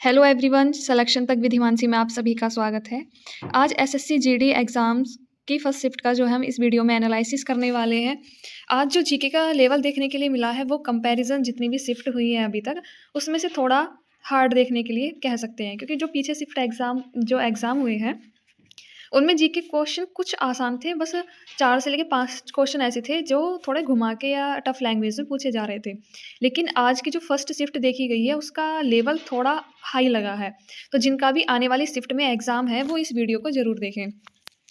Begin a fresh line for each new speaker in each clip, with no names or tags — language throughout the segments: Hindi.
हेलो एवरीवन, सिलेक्शन तक विद हिमांशी में आप सभी का स्वागत है। आज एसएससी जीडी एग्ज़ाम्स की फर्स्ट शिफ्ट का जो है हम इस वीडियो में एनालिसिस करने वाले हैं। आज जो जीके का लेवल देखने के लिए मिला है वो कंपैरिजन जितनी भी शिफ्ट हुई है अभी तक उसमें से थोड़ा हार्ड देखने के लिए कह सकते हैं, क्योंकि जो पीछे शिफ्ट एग्ज़ाम हुए हैं उनमें जीके क्वेश्चन कुछ आसान थे। बस 4 से लेके 5 क्वेश्चन ऐसे थे जो थोड़े घुमा के या टफ लैंग्वेज में पूछे जा रहे थे। लेकिन आज की जो फर्स्ट शिफ्ट देखी गई है उसका लेवल थोड़ा हाई लगा है। तो जिनका भी आने वाली शिफ्ट में एग्ज़ाम है वो इस वीडियो को ज़रूर देखें,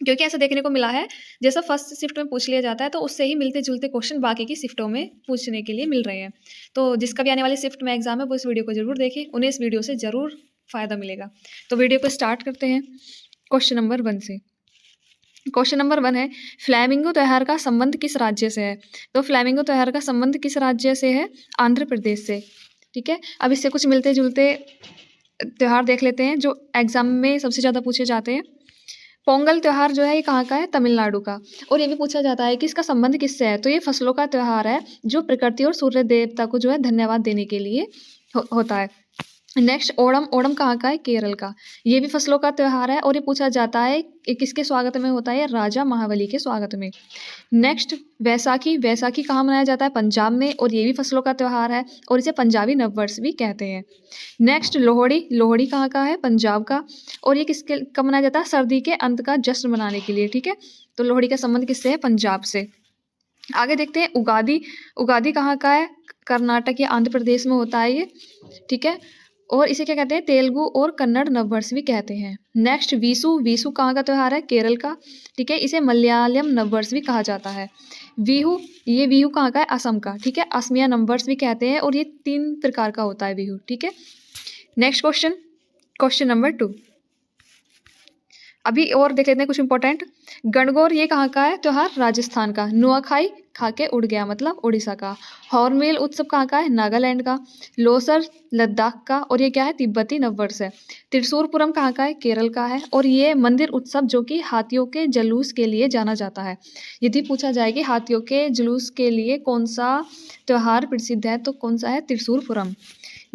क्योंकि ऐसा देखने को मिला है जैसा फर्स्ट शिफ्ट में पूछ लिया जाता है तो उससे ही मिलते-जुलते क्वेश्चन बाकी की शिफ्टों में पूछने के लिए मिल रहे हैं। तो जिसका भी आने वाली शिफ्ट में एग्ज़ाम है वो इस वीडियो को ज़रूर देखें, उन्हें इस वीडियो से ज़रूर फ़ायदा मिलेगा। तो वीडियो को स्टार्ट करते हैं क्वेश्चन नंबर 1 से। क्वेश्चन नंबर 1 है, फ्लैमिंगो त्योहार का संबंध किस राज्य से है? तो फ्लैमिंगो त्योहार का संबंध किस राज्य से है? आंध्र प्रदेश से। ठीक है, अब इससे कुछ मिलते-जुलते त्योहार देख लेते हैं जो एग्ज़ाम में सबसे ज़्यादा पूछे जाते हैं। पोंगल त्योहार जो है ये कहाँ का है? तमिलनाडु का। और ये भी पूछा जाता है कि इसका संबंध किससे है? तो ये फसलों का त्योहार है जो प्रकृति और सूर्य देवता को जो है धन्यवाद देने के लिए होता है। नेक्स्ट ओणम, ओणम कहाँ का है? केरल का। ये भी फसलों का त्योहार है और ये पूछा जाता है किसके स्वागत में होता है? राजा महाबली के स्वागत में। नेक्स्ट वैसाखी, वैसाखी कहाँ मनाया जाता है? पंजाब में, और ये भी फसलों का त्योहार है और इसे पंजाबी नववर्ष भी कहते हैं। नेक्स्ट लोहड़ी, लोहड़ी कहाँ का है? पंजाब का, और ये किसके कब मनाया जाता है? सर्दी के अंत का जश्न मनाने के लिए। ठीक है, तो लोहड़ी का संबंध किससे है? पंजाब से। आगे देखते हैं उगादी, उगादी कहाँ का है? कर्नाटक या आंध्र प्रदेश में होता है ये। ठीक है, और इसे क्या कहते हैं? तेलुगु और कन्नड़ नववर्ष भी कहते हैं। नेक्स्ट विशु, विशु कहाँ का त्योहार है? केरल का। ठीक है, इसे मलयालम नववर्ष भी कहा जाता है। बिहू, ये बिहू कहाँ का है? असम का। ठीक है, असमिया नववर्ष भी कहते हैं और ये 3 प्रकार का होता है बिहू। ठीक है, नेक्स्ट क्वेश्चन, क्वेश्चन नंबर 2। अभी और देख लेते हैं कुछ इंपॉर्टेंट। गणगौर ये कहाँ का है त्योहार? राजस्थान का। नुआखाई खा के उड़ गया मतलब उड़ीसा का। हॉर्नबिल उत्सव कहाँ का है? नागालैंड का। लोसर लद्दाख का, और ये क्या है? तिब्बती नववर्ष है। त्रिशूरपुरम कहाँ का है? केरल का है, और ये मंदिर उत्सव जो कि हाथियों के जुलूस के लिए जाना जाता है। यदि पूछा जाए कि हाथियों के जुलूस के लिए कौन सा त्योहार प्रसिद्ध है तो कौन सा है? Thrissur Pooram.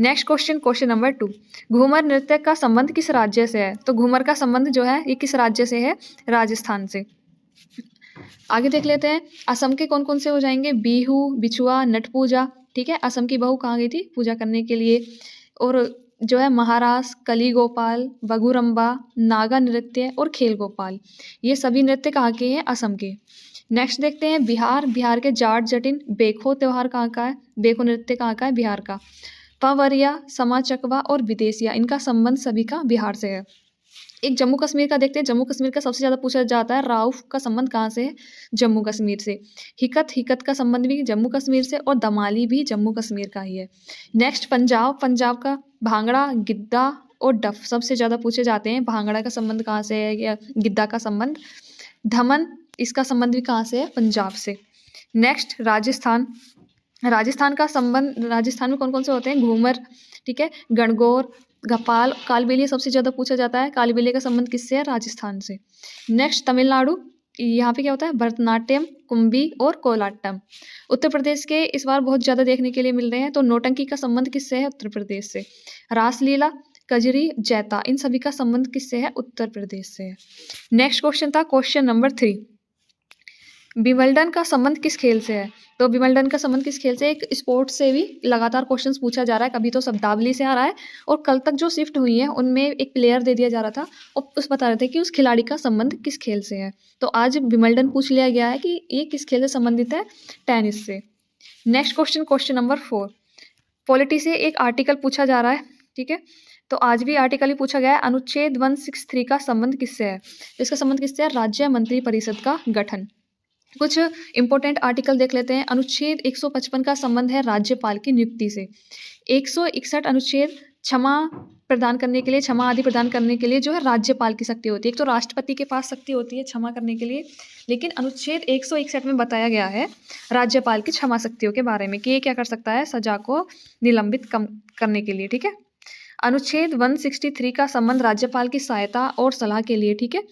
Next question, question number 2। Ghoomar नृत्य का संबंध किस राज्य से है? तो घूमर का संबंध जो है ये किस राज्य से है? राजस्थान से। आगे देख लेते हैं असम के कौन कौन से हो जाएंगे? बिहू, बिछुआ, नट पूजा। ठीक है, असम की बहू कहाँ गई थी पूजा करने के लिए। और जो है महारास, कली गोपाल, बगुरम्बा, नागा नृत्य और खेल गोपाल, ये सभी नृत्य कहाँ के हैं? असम के। नेक्स्ट देखते हैं बिहार, बिहार के जाट जटिन बेखो त्योहार कहाँ का है? बेखो नृत्य कहाँ का है? बिहार का। पवरिया, समा चकवा और विदेशिया, इनका संबंध सभी का बिहार से है। एक जम्मू कश्मीर का देखते हैं। जम्मू कश्मीर का सबसे ज़्यादा पूछा जाता है राउफ का संबंध कहाँ से है? जम्मू कश्मीर से। हिकत, हिकत का संबंध भी जम्मू कश्मीर से, और दमाली भी जम्मू कश्मीर का ही है। नेक्स्ट पंजाब, पंजाब का भांगड़ा, गिद्दा और डफ सबसे ज़्यादा पूछे जाते हैं। भांगड़ा का संबंध कहाँ से है या गिद्दा का संबंध? धमन, इसका संबंध भी कहाँ से है? पंजाब से। नेक्स्ट राजस्थान, राजस्थान का संबंध, राजस्थान में कौन कौन से होते हैं? घूमर, ठीक है, गणगौर, गपाल, कालबेलिया सबसे ज़्यादा पूछा जाता है। कालबेलिया का संबंध किससे है? राजस्थान से। नेक्स्ट तमिलनाडु, यहाँ पे क्या होता है? भरतनाट्यम, कुंभी और कोलाट्टम। उत्तर प्रदेश के इस बार बहुत ज़्यादा देखने के लिए मिल रहे हैं। तो नौटंकी का संबंध किससे है? उत्तर प्रदेश से। रासलीला, कजरी, जैता, इन सभी का संबंध किससे है? उत्तर प्रदेश से है। नेक्स्ट क्वेश्चन था क्वेश्चन नंबर 3। विंबलडन का संबंध किस खेल से है? तो विंबलडन का संबंध किस खेल से? एक स्पोर्ट्स से भी लगातार क्वेश्चंस पूछा जा रहा है। कभी तो शब्दावली से आ रहा है, और कल तक जो शिफ्ट हुई है उनमें एक प्लेयर दे दिया जा रहा था और उस बता रहे थे कि उस खिलाड़ी का संबंध किस खेल से है। तो आज विंबलडन पूछ लिया गया है कि ये किस खेल से संबंधित है? टेनिस से। Next question, question number 4। Polity से एक आर्टिकल पूछा जा रहा है। ठीक है, तो आज भी आर्टिकल ही पूछा गया है। अनुच्छेद 163 का संबंध किससे है? इसका संबंध किससे है? राज्य मंत्री परिषद का गठन। कुछ इंपॉर्टेंट आर्टिकल देख लेते हैं। अनुच्छेद 155 का संबंध है राज्यपाल की नियुक्ति से। 161 अनुच्छेद क्षमा प्रदान करने के लिए, क्षमा आदि प्रदान करने के लिए जो है राज्यपाल की शक्ति होती है। एक तो राष्ट्रपति के पास शक्ति होती है क्षमा करने के लिए, लेकिन अनुच्छेद 161 में बताया गया है राज्यपाल की क्षमा शक्तियों के बारे में कि ये क्या कर सकता है? सजा को निलंबित कम करने के लिए। ठीक है, अनुच्छेद 163 का संबंध राज्यपाल की सहायता और सलाह के लिए। ठीक है,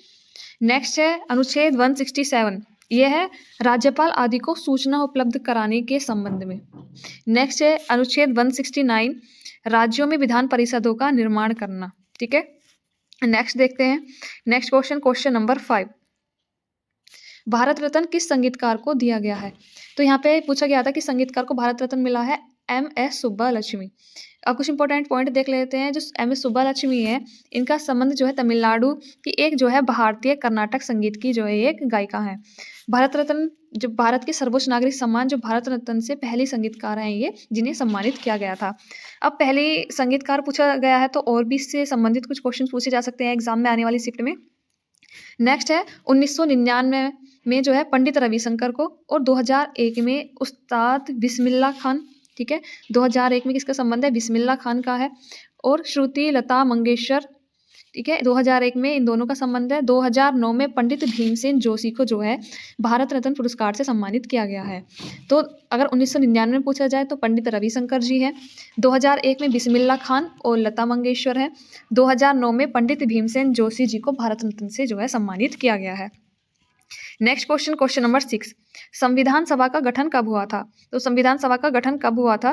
नेक्स्ट है अनुच्छेद 167, यह है राज्यपाल आदि को सूचना उपलब्ध कराने के संबंध में। नेक्स्ट है अनुच्छेद 169, राज्यों में विधान परिषदों का निर्माण करना। ठीक है, नेक्स्ट देखते हैं। Next question, question number 5, Bharat Ratna किस संगीतकार को दिया गया है? तो यहाँ पे पूछा गया था कि संगीतकार को भारत रत्न मिला है MS सुब्बालक्ष्मी। अब कुछ इंपॉर्टेंट पॉइंट देख लेते हैं। जो MS सुब्बालक्ष्मी है, इनका संबंध जो है तमिलनाडु की एक जो है भारतीय कर्नाटक संगीत की जो है एक गायिका है। भारत रत्न जो भारत के सर्वोच्च नागरिक सम्मान, जो भारत रत्न से पहली संगीतकार हैं ये, जिन्हें सम्मानित किया गया था। अब पहली संगीतकार पूछा गया है तो और भी इससे संबंधित कुछ क्वेश्चन पूछे जा सकते हैं एग्जाम में आने वाली शिफ्ट में। नेक्स्ट है 1999 में जो है पंडित रविशंकर को, और 2001 में उस्ताद बिस्मिल्लाह खान। ठीक है, 2001 में किसका संबंध है? बिस्मिल्लाह खान का है। और श्रुति लता मंगेशकर, ठीक है, 2001 में इन दोनों का संबंध है। 2009 में पंडित भीमसेन जोशी को जो है भारत रत्न पुरस्कार से सम्मानित किया गया है। तो अगर 1999 में पूछा जाए तो पंडित रविशंकर जी है, 2001 में बिस्मिल्लाह खान और लता मंगेशकर है, 2009 में पंडित भीमसेन जोशी जी को भारत रत्न से जो है सम्मानित किया गया है। नेक्स्ट क्वेश्चन, क्वेश्चन नंबर 6, संविधान सभा का गठन कब हुआ था? तो संविधान सभा का गठन कब हुआ था?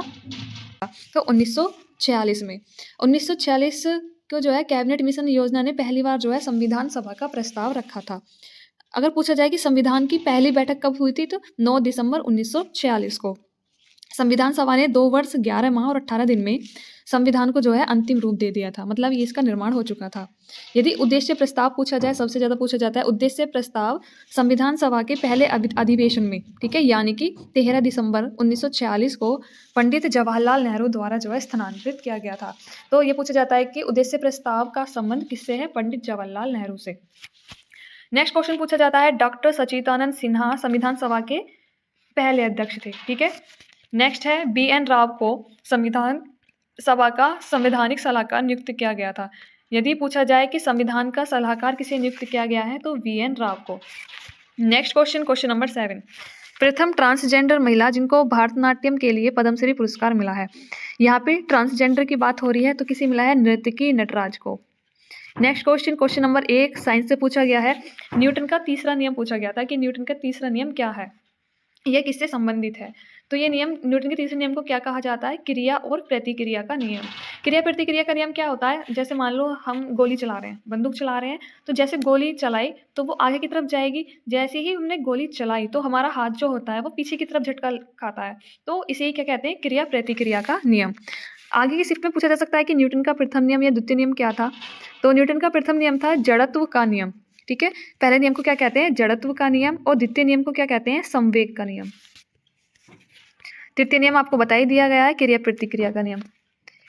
तो 1946 में। 1946 को जो है कैबिनेट मिशन योजना ने पहली बार जो है संविधान सभा का प्रस्ताव रखा था। अगर पूछा जाए कि संविधान की पहली बैठक कब हुई थी, तो 9 दिसंबर 1946 को। संविधान सभा ने 2 वर्ष 11 माह और 18 दिन में संविधान को जो है अंतिम रूप दे दिया था, मतलब ये इसका निर्माण हो चुका था। यदि उद्देश्य प्रस्ताव पूछा जाए, सबसे ज़्यादा पूछा जाता है उद्देश्य प्रस्ताव संविधान सभा के पहले अधिवेशन में, ठीक है, यानी कि 13 दिसंबर 1946 को पंडित जवाहरलाल नेहरू द्वारा जो है स्थानांतरित किया गया था। तो ये पूछा जाता है कि उद्देश्य प्रस्ताव का संबंध किससे है? पंडित जवाहरलाल नेहरू से। नेक्स्ट क्वेश्चन पूछा जाता है, डॉक्टर सच्चिदानंद सिन्हा संविधान सभा के पहले अध्यक्ष थे। ठीक है, नेक्स्ट है BN राव को संविधान सभा का संवैधानिक सलाहकार नियुक्त किया गया था। यदि पूछा जाए कि संविधान का सलाहकार किसे नियुक्त किया गया है, तो VN राव को। नेक्स्ट क्वेश्चन, क्वेश्चन नंबर 7, प्रथम ट्रांसजेंडर महिला जिनको भारतनाट्यम के लिए पद्मश्री पुरस्कार मिला है। यहाँ पे ट्रांसजेंडर की बात हो रही है, तो किसे मिला है? नृत्यकी नटराज को। Next question, question number 1 science से पूछा गया है। न्यूटन का तीसरा नियम पूछा गया था कि न्यूटन का तीसरा नियम क्या है, यह किससे संबंधित है? तो ये नियम, न्यूटन के तीसरे नियम को क्या कहा जाता है? क्रिया और प्रतिक्रिया का नियम। क्रिया प्रतिक्रिया का नियम क्या होता है? जैसे मान लो हम गोली चला रहे हैं, बंदूक चला रहे हैं, तो जैसे गोली चलाई तो वो आगे की तरफ जाएगी। जैसे ही हमने गोली चलाई तो हमारा हाथ जो होता है वो पीछे की तरफ झटका खाता है। तो इसे क्या कहते हैं? क्रिया प्रतिक्रिया का नियम। आगे की शिफ्ट में पूछा जा सकता है कि न्यूटन का प्रथम नियम या द्वितीय नियम क्या था? तो न्यूटन का प्रथम नियम था जड़त्व का नियम। ठीक है, पहले नियम को क्या कहते हैं? जड़त्व का नियम। और द्वितीय नियम को क्या कहते हैं? संवेग का नियम। तृतीय नियम आपको बता ही दिया गया है, क्रिया प्रतिक्रिया का नियम।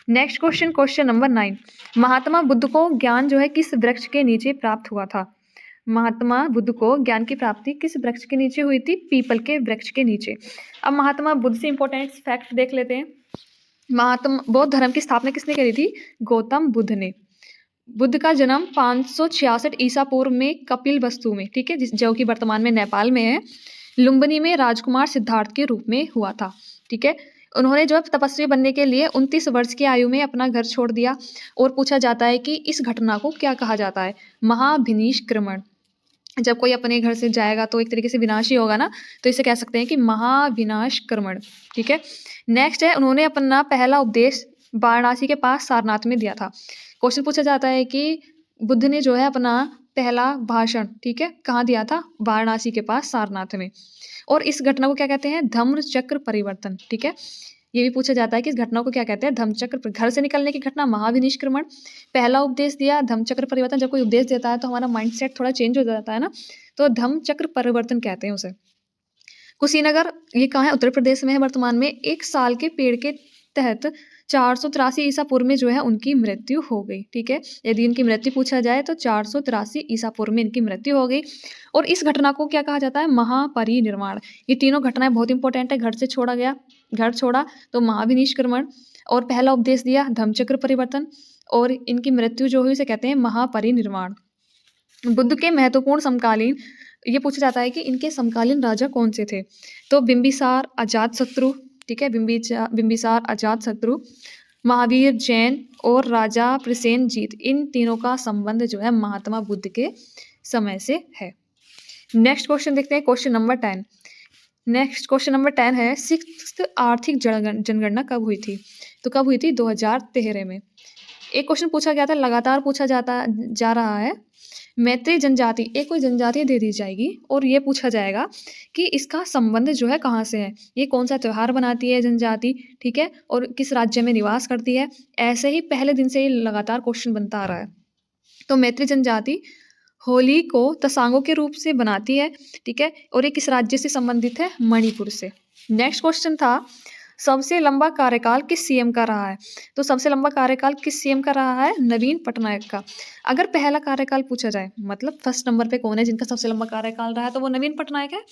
Next question, question number 9, Mahatma Buddha को ज्ञान जो है किस वृक्ष के नीचे प्राप्त हुआ था? महात्मा बुद्ध को ज्ञान की प्राप्ति किस वृक्ष के नीचे हुई थी? पीपल के वृक्ष के नीचे। अब महात्मा बुद्ध से इंपॉर्टेंट फैक्ट देख लेते हैं। महात्मा बौद्ध धर्म की स्थापना किसने करी थी? गौतम बुद्ध ने। बुद्ध का जन्म 566 ईसा पूर्व में कपिल वस्तु में, ठीक है, जो कि वर्तमान में नेपाल में है, लुम्बिनी में राजकुमार सिद्धार्थ के रूप में हुआ था। ठीक है, उन्होंने जो तपस्वी बनने के लिए 29 वर्ष की आयु में अपना घर छोड़ दिया। और पूछा जाता है कि इस घटना को क्या कहा जाता है? महाविनिष्क्रमण। जब कोई अपने घर से जाएगा तो एक तरीके से विनाश ही होगा ना, तो इसे कह सकते हैं कि महाविनाशक्रमण। ठीक है, नेक्स्ट है, उन्होंने अपना पहला उपदेश वाराणसी के पास सारनाथ में दिया था। क्वेश्चन पूछा जाता है कि बुद्ध ने जो है अपना पहला भाषण, ठीक है, कहाँ दिया था? वाराणसी के पास सारनाथ में। और इस घटना को क्या कहते हैं? धम्म चक्र परिवर्तन। ठीक है, ये भी पूछा जाता है कि इस घटना को क्या कहते हैं? धम्मचक्र। घर से निकलने की घटना महाविनिष्क्रमण, पहला उपदेश दिया, धम्मचक्र परिवर्तन। जब कोई उपदेश देता है तो हमारा माइंडसेट थोड़ा चेंज हो जाता है ना, तो धम्मचक्र परिवर्तन कहते हैं उसे। कुशीनगर ये कहाँ है? उत्तर प्रदेश में है वर्तमान में। 1 साल के पेड़ के तहत 483 ईसा पूर्व में जो है उनकी मृत्यु हो गई। ठीक है, यदि इनकी मृत्यु पूछा जाए तो 483 ईसा पूर्व में इनकी मृत्यु हो गई। और इस घटना को क्या कहा जाता है? महापरिनिर्वाण। ये तीनों घटनाएं बहुत इंपॉर्टेंट है। घर से छोड़ा गया, घर छोड़ा तो महाविनिष्क्रमण, और पहला उपदेश दिया धम्मचक्र परिवर्तन, और इनकी मृत्यु जो हुई उसे कहते हैं महापरिनिर्वाण। बुद्ध के महत्वपूर्ण समकालीन, ये पूछा जाता है कि इनके समकालीन राजा कौन से थे? तो बिंबिसार, अजातशत्रु, ठीक है, बिंबिसार, अजातशत्रु, महावीर, जैन और राजा प्रसेनजीत, इन तीनों का संबंध जो है महात्मा बुद्ध के समय से है। नेक्स्ट क्वेश्चन देखते हैं, question number 10। Next question number 10 है, 6th आर्थिक जनगणना कब हुई थी? तो कब हुई थी? 2013 में। एक क्वेश्चन पूछा गया था, लगातार पूछा जाता जा रहा है, मैत्री जनजाति, एक कोई जनजाति दे दी जाएगी और ये पूछा जाएगा कि इसका संबंध जो है कहाँ से है, ये कौन सा त्यौहार बनाती है जनजाति, ठीक है, और किस राज्य में निवास करती है। ऐसे ही पहले दिन से ही लगातार क्वेश्चन बनता आ रहा है। तो मैत्री जनजाति होली को तसांगों के रूप से बनाती है, ठीक है, और ये किस राज्य से संबंधित है? मणिपुर से। नेक्स्ट क्वेश्चन था, सबसे लंबा कार्यकाल किस सीएम का रहा है? तो सबसे लंबा कार्यकाल किस सीएम का रहा है? नवीन पटनायक का। अगर पहला कार्यकाल पूछा जाए, मतलब फर्स्ट नंबर पे कौन है जिनका सबसे लंबा कार्यकाल रहा है, तो वो नवीन पटनायक है।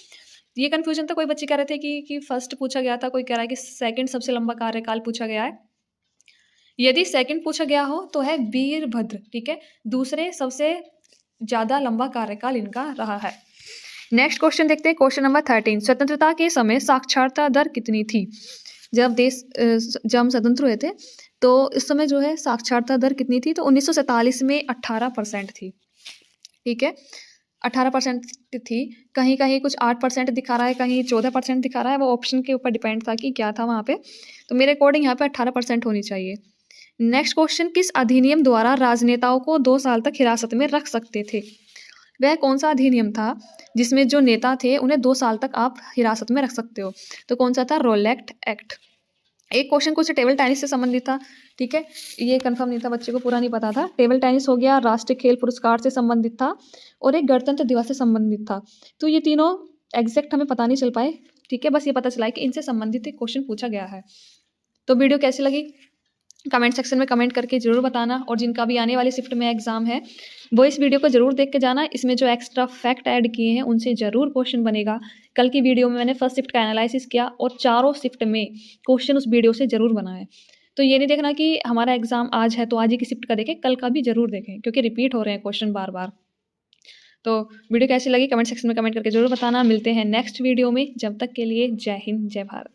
ये कंफ्यूजन था, कोई बच्चे कह रहे थे कि फर्स्ट पूछा गया था, कोई कह रहा है कि सेकंड सबसे लंबा कार्यकाल पूछा गया है। यदि सेकंड पूछा गया हो तो है वीरभद्र, ठीक है, दूसरे सबसे ज़्यादा लंबा कार्यकाल इनका रहा है। नेक्स्ट क्वेश्चन देखते हैं, क्वेश्चन नंबर 13, स्वतंत्रता के समय साक्षरता दर कितनी थी? जब हम स्वतंत्र हुए थे तो इस समय जो है साक्षरता दर कितनी थी? तो 1947 में 18% थी, ठीक है, 18% थी। कहीं कहीं कुछ 8% दिखा रहा है, कहीं 14% दिखा रहा है, वो ऑप्शन के ऊपर डिपेंड था कि क्या था वहाँ पे। तो मेरे अकॉर्डिंग यहाँ पे 18% होनी चाहिए। नेक्स्ट क्वेश्चन, किस अधिनियम द्वारा राजनेताओं को 2 साल तक हिरासत में रख सकते थे? वह कौन सा अधिनियम था जिसमें जो नेता थे उन्हें 2 साल तक आप हिरासत में रख सकते हो? तो कौन सा था? रोलेक्ट एक्ट। एक क्वेश्चन कुछ टेबल टेनिस से संबंधित था, ठीक है, ये कंफर्म नहीं था, बच्चे को पूरा नहीं पता था। टेबल टेनिस हो गया, राष्ट्रीय खेल पुरस्कार से संबंधित था, और एक गणतंत्र दिवस से संबंधित था। तो ये तीनों एग्जैक्ट हमें पता नहीं चल पाए, ठीक है, बस ये पता चला है कि इनसे संबंधित एक क्वेश्चन पूछा गया है। तो वीडियो कैसी लगी कमेंट सेक्शन में कमेंट करके ज़रूर बताना, और जिनका भी आने वाले शिफ्ट में एग्जाम है वो इस वीडियो को ज़रूर देख के जाना। इसमें जो एक्स्ट्रा फैक्ट ऐड किए हैं उनसे ज़रूर क्वेश्चन बनेगा। कल की वीडियो में मैंने फर्स्ट शिफ्ट का एनालिसिस किया और चारों शिफ्ट में क्वेश्चन उस वीडियो से ज़रूर बनाए। तो ये नहीं देखना कि हमारा एग्जाम आज है तो आज ही की शिफ्ट का देखें, कल का भी ज़रूर देखें, क्योंकि रिपीट हो रहे हैं क्वेश्चन बार बार। तो वीडियो कैसी लगी कमेंट सेक्शन में कमेंट करके ज़रूर बताना। मिलते हैं नेक्स्ट वीडियो में, जब तक के लिए जय हिंद जय भारत।